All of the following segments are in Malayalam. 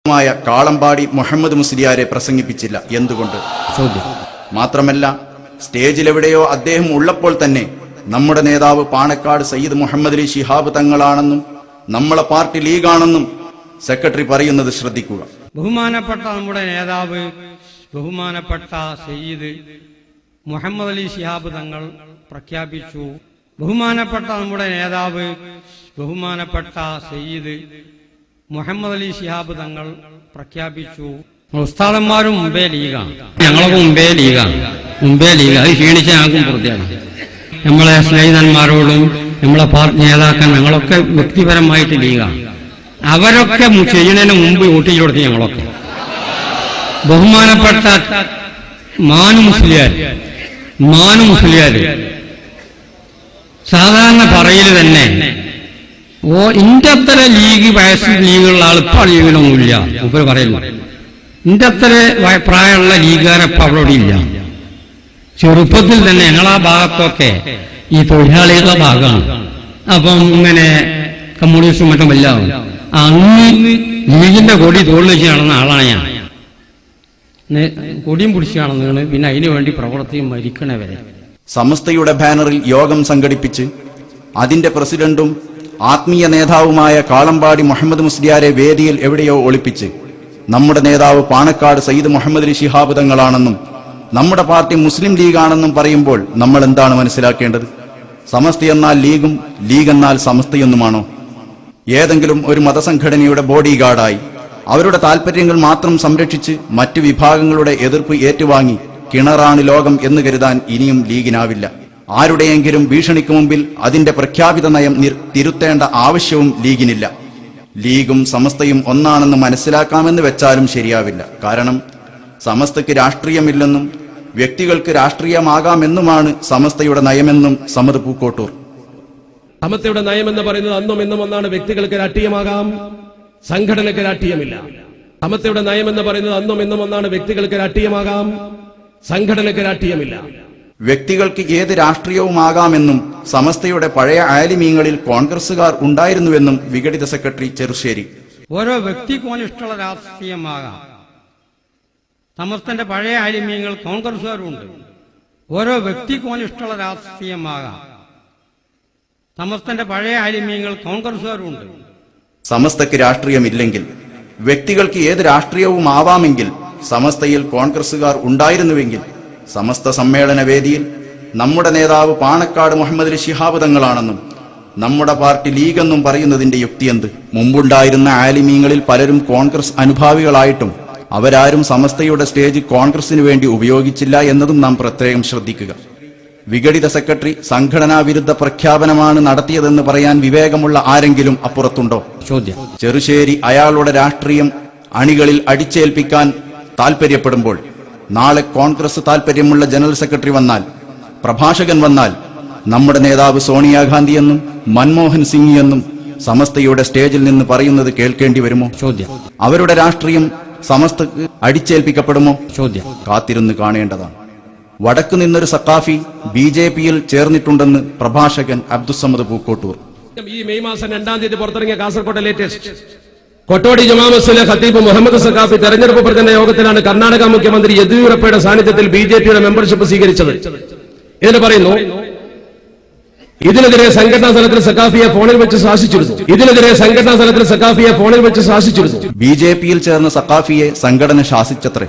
കാളമ്പാടി മുഹമ്മദ് മുസ്ലിയാരെ പ്രസംഗിപ്പിച്ചില്ല. എന്തുകൊണ്ട്? മാത്രമല്ല, സ്റ്റേജിലെവിടെയോ അദ്ദേഹം ഉള്ളപ്പോൾ തന്നെ നമ്മുടെ നേതാവ് പാണക്കാട് സയ്യിദ് മുഹമ്മദ് അലി ശിഹാബ് തങ്ങളാണെന്നും നമ്മളെ പാർട്ടി ലീഗാണെന്നും സെക്രട്ടറി പറയുന്നത് ശ്രദ്ധിക്കുക. ബഹുമാനപ്പെട്ട നമ്മുടെ നേതാവ് ബഹുമാനപ്പെട്ട സയ്യിദ് മുഹമ്മദ് അലി ശിഹാബ് തങ്ങൾ പ്രഖ്യാപിച്ചു. ബഹുമാനപ്പെട്ട നമ്മുടെ നേതാവ് ബഹുമാനപ്പെട്ട സയ്യിദ് മുഹമ്മദ് അലി ശിഹാബ് തങ്ങൾ പ്രഖ്യാപിച്ചു. ഉസ്താദന്മാരും മുമ്പേ ലീഗാണ്, ഞങ്ങളൊക്കെ മുമ്പേ ലീഗാണ്. അത് ക്ഷീണിച്ച ഞങ്ങൾക്കും പൂർത്തിയാണ്. നമ്മളെ സ്നേഹിതന്മാരോടും നമ്മളെ പാർട്ടി നേതാക്കൾ ഞങ്ങളൊക്കെ വ്യക്തിപരമായിട്ട് ലീഗാണ്. അവരൊക്കെ ചെയ്യുന്നതിന് മുമ്പ് വോട്ടിൽ കൊടുത്ത് ഞങ്ങളൊക്കെ. ബഹുമാനപ്പെട്ട മാനു മുസ്ലിയാർ സാധാരണ പറയല് തന്നെ, ഇന്റെ അത്ര ലീഗ് വയസ്സിൽ ലീഗുള്ള ആൾ ഇപ്പൊ ലീഗിലൊന്നുമില്ല. മൂപ്പര് പറയുന്നു, ഇന്റെ അത്ര പ്രായമുള്ള ലീഗുകാരപ്പം അവിടെ ഇല്ല. ചെറുപ്പത്തിൽ തന്നെ ഞങ്ങളാ ഭാഗത്തൊക്കെ ഈ തൊഴിലാളികളുടെ ഭാഗമാണ്. അപ്പം ഇങ്ങനെ കമ്മ്യൂണിസ്റ്റും മറ്റും എല്ലാം അന്ന് ലീഗിന്റെ കൊടി തോളിൽ വെച്ച് നടന്ന ആളാണ് ഞാൻ. കൊടിയും പിടിച്ച് നടന്നാണ്. പിന്നെ അതിനു വേണ്ടി പ്രവർത്തിയും മരിക്കണവരെ. സമസ്തയുടെ ബാനറിൽ യോഗം സംഘടിപ്പിച്ച് അതിന്റെ പ്രസിഡന്റും ആത്മീയ നേതാവുമായ കാളമ്പാടി മുഹമ്മദ് മുസ്ലിയാരെ വേദിയിൽ എവിടെയോ ഒളിപ്പിച്ച് നമ്മുടെ നേതാവ് പാണക്കാട് സയ്യിദ് മുഹമ്മദ് അലി ശിഹാബ് തങ്ങളാണെന്നും നമ്മുടെ പാർട്ടി മുസ്ലിം ലീഗാണെന്നും പറയുമ്പോൾ നമ്മൾ എന്താണ് മനസ്സിലാക്കേണ്ടത്? സമസ്ത എന്നാൽ ലീഗും ലീഗ് എന്നാൽ സമസ്തയൊന്നുമാണോ? ഏതെങ്കിലും ഒരു മതസംഘടനയുടെ ബോഡി ഗാർഡായി അവരുടെ താൽപര്യങ്ങൾ മാത്രം സംരക്ഷിച്ച് മറ്റു വിഭാഗങ്ങളുടെ എതിർപ്പ് ഏറ്റുവാങ്ങി കിണറാണ് ലോകം എന്ന് കരുതാൻ ഇനിയും ലീഗിനാവില്ല. ആരുടെയെങ്കിലും ഭീഷണിക്ക് മുമ്പിൽ അതിന്റെ പ്രഖ്യാപിത നയം തിരുത്തേണ്ട ആവശ്യവും ലീഗിനില്ല. ലീഗും സമസ്തയും ഒന്നാണെന്ന് മനസ്സിലാക്കാമെന്ന് വെച്ചാലും ശരിയാവില്ല. കാരണം സമസ്തയ്ക്ക് രാഷ്ട്രീയമില്ലെന്നും വ്യക്തികൾക്ക് രാഷ്ട്രീയമാകാമെന്നുമാണ് സമസ്തയുടെ നയമെന്നും സമദ് പൂക്കോട്ടൂർ. സമസ്തയുടെ നയം എന്ന് പറയുന്നത് അന്നും എന്നും ഒന്നാണ്. വ്യക്തികൾക്ക് രാഷ്ട്രീയമാകാം, സംഘടനയ്ക്ക് രാഷ്ട്രീയമില്ല. സമസ്തയുടെ നയം എന്ന് പറയുന്നത് അന്നും എന്നും ഒന്നാണ്. വ്യക്തികൾക്ക് രാഷ്ട്രീയമാകാം, സംഘടനയ്ക്ക് രാഷ്ട്രീയമില്ല. വ്യക്തികൾക്ക് ഏത് രാഷ്ട്രീയവുമാകാമെന്നും സമസ്തയുടെ പഴയ ആലിമീങ്ങളിൽ കോൺഗ്രസുകാർ ഉണ്ടായിരുന്നുവെന്നും വിഘടിത സെക്രട്ടറി ചെറുശ്ശേരി. ഓരോ വ്യക്തിക്കും ഇഷ്ടമുള്ള രാഷ്ട്രീയമാകാം. സമസ്തന്റെ പഴയ ആലിമീങ്ങൾ കോൺഗ്രസുകാരുണ്ട്. ഓരോ വ്യക്തിക്കും ഇഷ്ടമുള്ള രാഷ്ട്രീയമാകാം. സമസ്തന്റെ പഴയ ആലിമീങ്ങൾ കോൺഗ്രസുകാരുണ്ട്. സമസ്തക്ക് രാഷ്ട്രീയമില്ലെങ്കിൽ വ്യക്തികൾക്ക് ഏത് രാഷ്ട്രീയവും ആവാമെങ്കിൽ സമസ്തയിൽ കോൺഗ്രസുകാർ ഉണ്ടായിരുന്നുവെങ്കിൽ സമസ്ത സമ്മേളന വേദിയിൽ നമ്മുടെ നേതാവ് പാണക്കാട് മുഹമ്മദ് അലി ശിഹാബ് തങ്ങളാണെന്നും നമ്മുടെ പാർട്ടി ലീഗെന്നും പറയുന്നതിന്റെ യുക്തിയെന്ത്? മുമ്പുണ്ടായിരുന്ന ആലിമീങ്ങളിൽ പലരും കോൺഗ്രസ് അനുഭാവികളായിട്ടും അവരാരും സമസ്തയുടെ സ്റ്റേജ് കോൺഗ്രസിനു വേണ്ടി ഉപയോഗിച്ചില്ല എന്നതും നാം പ്രത്യേകം ശ്രദ്ധിക്കുക. വിഘടിത സെക്രട്ടറി സംഘടനാ വിരുദ്ധ പ്രഖ്യാപനമാണ് നടത്തിയതെന്ന് പറയാൻ വിവേകമുള്ള ആരെങ്കിലും അപ്പുറത്തുണ്ടോ? ചോദ്യം. ചെറുശ്ശേരി അയാളുടെ രാഷ്ട്രീയം അണികളിൽ അടിച്ചേൽപ്പിക്കാൻ താൽപര്യപ്പെടുമ്പോൾ നാളെ കോൺഗ്രസ് താൽപര്യമുള്ള ജനറൽ സെക്രട്ടറി വന്നാൽ, പ്രഭാഷകൻ വന്നാൽ നമ്മുടെ നേതാവ് സോണിയാഗാന്ധി എന്നും മൻമോഹൻ സിംഗ് എന്നും സമസ്തയുടെ സ്റ്റേജിൽ നിന്ന് പറയുന്നത് കേൾക്കേണ്ടി വരുമോ? ചോദ്യം. അവരുടെ രാഷ്ട്രീയം സമസ്തക്ക് അടിച്ചേൽപ്പിക്കപ്പെടുമോ? ചോദ്യം. കാത്തിരുന്ന് കാണേണ്ടതാണ്. വടക്കു നിന്നൊരു സഖാഫി BJP-യിൽ ചേർന്നിട്ടുണ്ടെന്ന് പ്രഭാഷകൻ അബ്ദുസമദ് പൂക്കോട്ടൂർ. ഈ മെയ് മാസം 2-ാം തീയതി പുറത്തിറങ്ങിയ കാസർകോട്ടെ ലേറ്റസ്റ്റ് കൊട്ടോടി ജമാ മസ്ജിദിലെ ഖത്തീബ് മുഹമ്മദ് സഖാഫി തെരഞ്ഞെടുപ്പ് പ്രചരണ യോഗത്തിലാണ് കർണാടക മുഖ്യമന്ത്രി യെദ്യൂരപ്പയുടെ സാന്നിധ്യത്തിൽ BJP-യുടെ മെമ്പർഷിപ്പ് സ്വീകരിച്ചത്. ഇതിന് പറയുന്നു, ഇതിനെതിരെ സംഘടനാ തലത്തിൽ സഖാഫിയെ ഫോണിൽ വെച്ച് ശാസിച്ചിരുന്നു. BJP-യിൽ ചേർന്ന സഖാഫിയെ സംഘടന ശാസിച്ചത്രേ.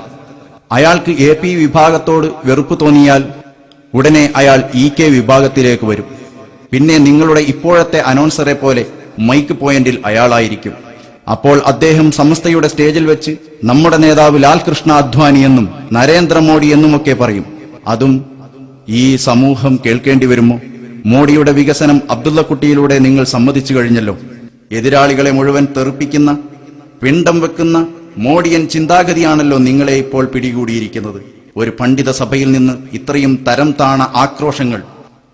അയാൾക്ക് AP വിഭാഗത്തോട് വെറുപ്പ് തോന്നിയാൽ ഉടനെ അയാൾ EK വിഭാഗത്തിലേക്ക് വരും. പിന്നെ നിങ്ങളുടെ ഇപ്പോഴത്തെ അനൗൺസറെ പോലെ മൈക്ക് പോയിന്റിൽ അയാളായിരിക്കും. അപ്പോൾ അദ്ദേഹം സമസ്തയുടെ സ്റ്റേജിൽ വെച്ച് നമ്മുടെ നേതാവ് ലാൽ കൃഷ്ണ അദ്വാനി എന്നും നരേന്ദ്രമോദി എന്നുമൊക്കെ പറയും. അതും ഈ സമൂഹം കേൾക്കേണ്ടി വരുമോ? മോഡിയുടെ വികസനം അബ്ദുള്ളക്കുട്ടിയിലൂടെ നിങ്ങൾ സമ്മതിച്ചു കഴിഞ്ഞല്ലോ. എതിരാളികളെ മുഴുവൻ തെറിപ്പിക്കുന്ന, പിണ്ടം വെക്കുന്ന മോഡിയൻ ചിന്താഗതിയാണല്ലോ നിങ്ങളെ ഇപ്പോൾ പിടികൂടിയിരിക്കുന്നത്. ഒരു പണ്ഡിത സഭയിൽ നിന്ന് ഇത്രയും തരം താണ ആക്രോശങ്ങൾ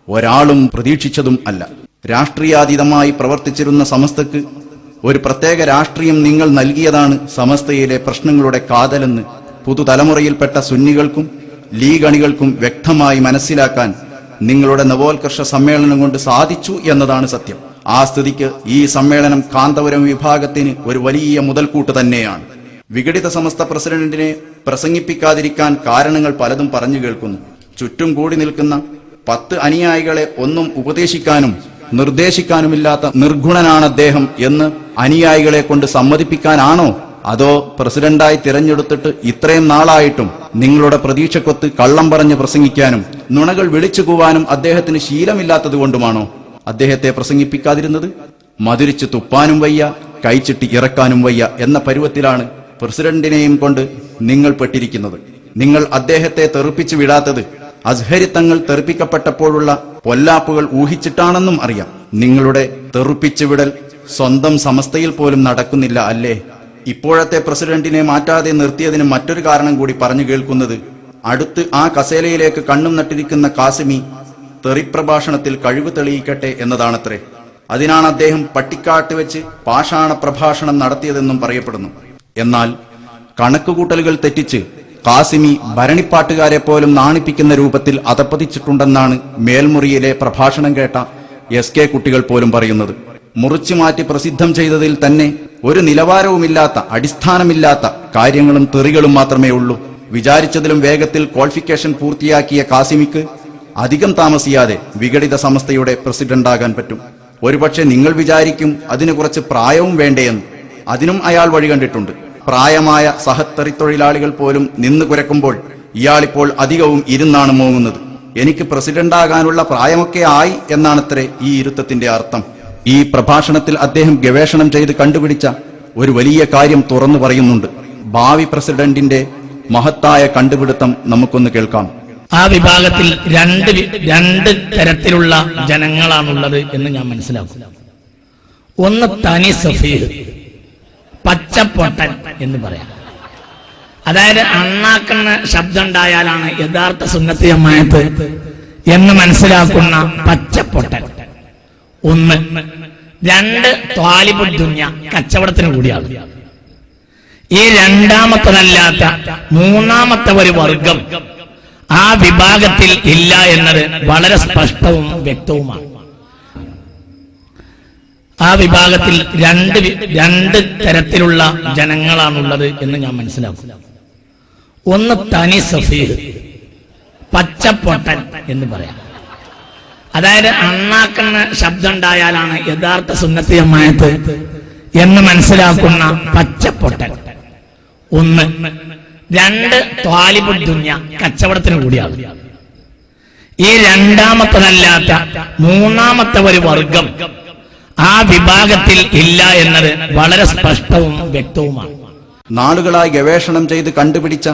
ഒരാളും പ്രതീക്ഷിച്ചതും അല്ല. രാഷ്ട്രീയാതീതമായി പ്രവർത്തിച്ചിരുന്ന സമസ്തക്ക് ഒരു പ്രത്യേക രാഷ്ട്രീയം നിങ്ങൾ നൽകിയതാണ് സമസ്തയിലെ പ്രശ്നങ്ങളുടെ കാതലെന്ന് പുതുതലമുറയിൽപ്പെട്ട സുന്നികൾക്കും ലീഗ് അണികൾക്കും വ്യക്തമായി മനസ്സിലാക്കാൻ നിങ്ങളുടെ നവോത്കർഷ സമ്മേളനം കൊണ്ട് സാധിച്ചു എന്നതാണ് സത്യം. ആ സ്ഥിതിക്ക് ഈ സമ്മേളനം കാന്തപുരം വിഭാഗത്തിന് ഒരു വലിയ മുതൽക്കൂട്ട് തന്നെയാണ്. വിഘടിത സമസ്ത പ്രസിഡന്റിനെ പ്രസംഗിപ്പിക്കാതിരിക്കാൻ കാരണങ്ങൾ പലതും പറഞ്ഞു കേൾക്കുന്നു. ചുറ്റും കൂടി നിൽക്കുന്ന 10 അനുയായികളെ ഒന്നും ഉപദേശിക്കാനും നിർദ്ദേശിക്കാനുമില്ലാത്ത നിർഗുണനാണ് അദ്ദേഹം എന്ന് അനുയായികളെ കൊണ്ട് സമ്മതിപ്പിക്കാനാണോ, അതോ പ്രസിഡന്റായി തിരഞ്ഞെടുത്തിട്ട് ഇത്രയും നാളായിട്ടും നിങ്ങളുടെ പ്രതീക്ഷക്കൊത്ത് കള്ളം പറഞ്ഞ് പ്രസംഗിക്കാനും നുണകൾ വിളിച്ചു കൂവാനും അദ്ദേഹത്തിന് ശീലമില്ലാത്തതുകൊണ്ടുമാണോ അദ്ദേഹത്തെ പ്രസംഗിപ്പിക്കാതിരുന്നത്? മധുരിച്ച് തുപ്പാനും വയ്യ, കൈച്ചിട്ട് ഇറക്കാനും വയ്യ എന്ന പരുവത്തിലാണ് പ്രസിഡന്റിനെയും കൊണ്ട് നിങ്ങൾ പെട്ടിരിക്കുന്നത്. നിങ്ങൾ അദ്ദേഹത്തെ തെറിപ്പിച്ചു വിടാത്തത് അസ്ഹരി തങ്ങൾ തെറിപ്പിക്കപ്പെട്ടപ്പോഴുള്ള പൊല്ലാപ്പുകൾ ഊഹിച്ചിട്ടാണെന്നും അറിയാം. നിങ്ങളുടെ തെറിപ്പിച്ചുവിടൽ സ്വന്തം സമസ്തയിൽ പോലും നടക്കുന്നില്ല അല്ലേ? ഇപ്പോഴത്തെ പ്രസിഡന്റിനെ മാറ്റാതെ നിർത്തിയതിന് മറ്റൊരു കാരണം കൂടി പറഞ്ഞു കേൾക്കുന്നത്, അടുത്ത് ആ കസേലയിലേക്ക് കണ്ണും നട്ടിരിക്കുന്ന കാസിമി തെറിപ്രഭാഷണത്തിൽ കഴിവ് തെളിയിക്കട്ടെ എന്നതാണത്രേ. അതിനാണ് അദ്ദേഹം പട്ടിക്കാട്ട് വെച്ച് പാഷാണ പ്രഭാഷണം നടത്തിയതെന്നും പറയപ്പെടുന്നു. എന്നാൽ കണക്കുകൂട്ടലുകൾ തെറ്റിച്ച് കാസിമി ഭരണിപ്പാട്ടുകാരെ പോലും നാണിപ്പിക്കുന്ന രൂപത്തിൽ അധപ്പതിച്ചിട്ടുണ്ടെന്നാണ് മേൽമുറിയിലെ പ്രഭാഷണം കേട്ട SK കുട്ടികൾ പോലും പറയുന്നത്. മുറിച്ചു മാറ്റി പ്രസിദ്ധം ചെയ്തതിൽ തന്നെ ഒരു നിലവാരവുമില്ലാത്ത, അടിസ്ഥാനമില്ലാത്ത കാര്യങ്ങളും തെറികളും മാത്രമേ ഉള്ളൂ. വിചാരിച്ചതിലും വേഗത്തിൽ ക്വാളിഫിക്കേഷൻ പൂർത്തിയാക്കിയ കാസിമിക്ക് അധികം താമസിയാതെ വിഘടിത സമസ്തയുടെ പ്രസിഡന്റാകാൻ പറ്റും. ഒരുപക്ഷെ നിങ്ങൾ വിചാരിക്കും അതിന് കുറച്ച് പ്രായവും വേണ്ടേയെന്ന്. അതിനും അയാൾ വഴി കണ്ടിട്ടുണ്ട്. പ്രായമായ സഹത്തറിത്തൊഴിലാളികൾ പോലും നിന്ന് കുരക്കുമ്പോൾ ഇയാളിപ്പോൾ അധികവും ഇരുന്നാണ് മോങ്ങുന്നത്. എനിക്ക് പ്രസിഡന്റാകാനുള്ള പ്രായമൊക്കെ ആയി എന്നാണത്രേ ഈ ഇരുത്തത്തിന്റെ അർത്ഥം. ഈ പ്രഭാഷണത്തിൽ അദ്ദേഹം ഗവേഷണം ചെയ്ത് കണ്ടുപിടിച്ച ഒരു വലിയ കാര്യം തുറന്നു പറയുന്നുണ്ട്. ഭാവി പ്രസിഡന്റിന്റെ മഹത്തായ കണ്ടുപിടുത്തം നമുക്കൊന്ന് കേൾക്കാം. ആ വിഭാഗത്തിൽ രണ്ട് തരത്തിലുള്ള ജനങ്ങളാണുള്ളത് എന്ന് ഞാൻ മനസ്സിലാക്കും. ഒന്ന് തനി സഫീർ, പച്ചപ്പൊട്ടൻ എന്ന് പറയാം. അതായത് അണ്ണാക്കുന്ന ശബ്ദം ഉണ്ടായാലാണ് യഥാർത്ഥ സുന്നത്തി ജമാഅത്ത് എന്ന് മനസ്സിലാക്കുന്ന പച്ചപ്പൊട്ടൻ ഒന്ന്. 2 ത്വാലിബുൽ ദുനിയ, കച്ചവടത്തിന് കൂടിയാണ്. ഈ രണ്ടാമത്തതല്ലാത്ത മൂന്നാമത്തെ ഒരു വർഗം ആ വിഭാഗത്തിൽ ഇല്ല എന്നത് വളരെ സ്പഷ്ടവും വ്യക്തവുമാണ്. ആ വിഭാഗത്തിൽ രണ്ട് തരത്തിലുള്ള ജനങ്ങളാണുള്ളത് എന്ന് ഞാൻ മനസ്സിലാക്കും. ഒന്ന് തനി സഫീർ, പച്ചപ്പൊട്ടൻ എന്ന് പറയാം. അതായത് അണ്ണാക്കുന്ന ശബ്ദം ഉണ്ടായാലാണ് യഥാർത്ഥ സുന്നത്തി ജമാഅത്ത് എന്ന് മനസ്സിലാക്കുന്ന പച്ചപ്പൊട്ടൻ ഒന്ന്. 2 ത്വാലിബുൽ ദുനിയ, കച്ചവടത്തിന് കൂടിയാണ്. ഈ രണ്ടാമത്തതല്ലാത്ത മൂന്നാമത്തെ ഒരു വർഗം ആ വിഭാഗത്തിൽ ഇല്ല എന്നത് വളരെ സ്പഷ്ടവും വ്യക്തവുമാണ്. നാളുകളായി ഗവേഷണം ചെയ്ത് കണ്ടുപിടിച്ച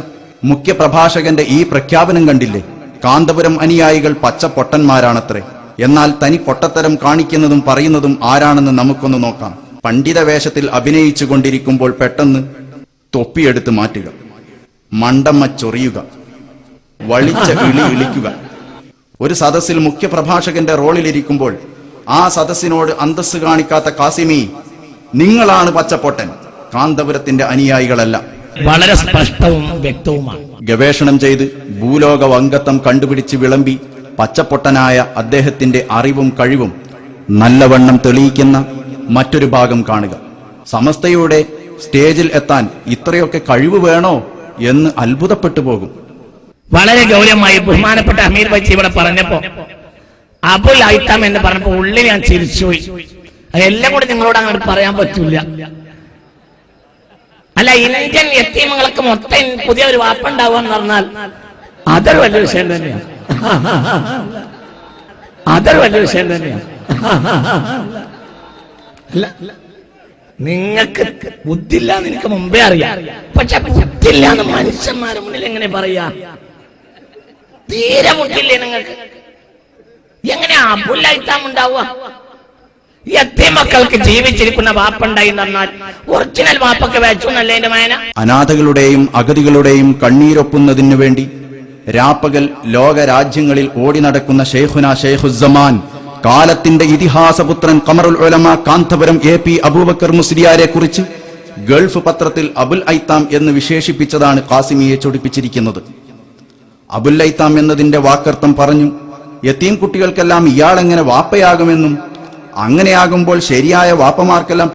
മുഖ്യ പ്രഭാഷകന്റെ ഈ പ്രഖ്യാപനം കണ്ടില്ലേ? കാന്തപുരം അനുയായികൾ പച്ചപ്പൊട്ടന്മാരാണത്രേ. എന്നാൽ തനി പൊട്ടത്തരം കാണിക്കുന്നതും പറയുന്നതും ആരാണെന്ന് നമുക്കൊന്ന് നോക്കാം. പണ്ഡിത വേഷത്തിൽ അഭിനയിച്ചു കൊണ്ടിരിക്കുമ്പോൾ പെട്ടെന്ന് തൊപ്പിയെടുത്ത് മാറ്റുക, മണ്ടമ്മ ചൊറിയുക, വളിച്ച ഇളിക്കുക. ഒരു സദസ്സിൽ മുഖ്യ പ്രഭാഷകന്റെ റോളിലിരിക്കുമ്പോൾ ആ സദസ്സിനോട് അന്തസ് കാണിക്കാത്ത കാസിമി, നിങ്ങളാണ് പച്ചപ്പൊട്ടൻ, കാന്തപുരത്തിന്റെ അനുയായികളല്ല. വളരെ സ്പഷ്ടവും വ്യക്തവുമാണ്. ഗവേഷണം ചെയ്ത് ഭൂലോക വങ്കത്വം കണ്ടുപിടിച്ച് വിളമ്പി പച്ചപ്പൊട്ടനായ അദ്ദേഹത്തിന്റെ അറിവും കഴിവും നല്ലവണ്ണം തെളിയിക്കുന്ന മറ്റൊരു ഭാഗം കാണുക. സമസ്തയുടെ സ്റ്റേജിൽ എത്താൻ ഇത്രയൊക്കെ കഴിവ് വേണോ എന്ന് അത്ഭുതപ്പെട്ടു പോകും. വളരെ ഗൗരവമായി ബഹുമാനപ്പെട്ട അമീർ ബൈച്ചി ഇവിടെ പറഞ്ഞപ്പോ അബുൽ ഐത്താം എന്ന് പറഞ്ഞപ്പോ ഉള്ളിൽ ഞാൻ ചിരിച്ചുപോയി. അതെല്ലാം കൂടി നിങ്ങളോട് അങ്ങോട്ട് പറയാൻ പറ്റൂല. അല്ല, ഇന്ത്യൻ യത്തീമുകൾക്ക് മൊത്തം പുതിയ ഒരു വാപ്പ ഉണ്ടാവുക പറഞ്ഞാൽ അതൊരു വലിയ വിഷയം തന്നെയാണ്. അതൊരു വലിയ വിഷയം തന്നെയാണ്. അല്ല, നിങ്ങൾക്ക് ബുദ്ധില്ല എന്ന് എനിക്ക് മുമ്പേ അറിയാം. പക്ഷെ ബുദ്ധില്ല എന്ന് മനുഷ്യന്മാരുടെ മുന്നിൽ എങ്ങനെ പറയാ? തീരെ ബുദ്ധില്ലേ നിങ്ങൾക്ക്? എങ്ങനെയാ അബുൽ ഐത്താം ഉണ്ടാവുക? യത്തീമക്കൾക്ക് ജീവിച്ചിരിക്കുന്ന വാപ്പുണ്ടായി എന്ന് പറഞ്ഞാൽ ഒറിജിനൽ വാപ്പൊക്കെ വെച്ചു എന്നല്ലേ എന്റെ മയന? അനാഥകളുടെയും അഗതികളുടെയും കണ്ണീരൊപ്പുന്നതിനു വേണ്ടി രാപ്പകൽ ലോക രാജ്യങ്ങളിൽ ഓടി നടക്കുന്ന ഷെയ്ഖുന ഷെയ്ഖുസ്സമാൻ, കാലത്തിന്റെ ഇതിഹാസപുത്രൻ ഖമറുൽ ഉലമ കാന്തപുരം AP അബൂബക്കർ മുസ്ലിയാരെ കുറിച്ച് ഗൾഫ് പത്രത്തിൽ അബുൽ ഐത്താം എന്ന് വിശേഷിപ്പിച്ചതാണ് കാസിമിയെ ചൊടിപ്പിച്ചിരിക്കുന്നത്. അബുൽ ഐത്താം എന്നതിന്റെ വാക്കർത്ഥം പറഞ്ഞു, യത്തീം കുട്ടികൾക്കെല്ലാം ഇയാളെങ്ങനെ വാപ്പയാകുമെന്നും അങ്ങനെയാകുമ്പോൾ ശരിയായ വാപ്പമാർക്കെല്ലാം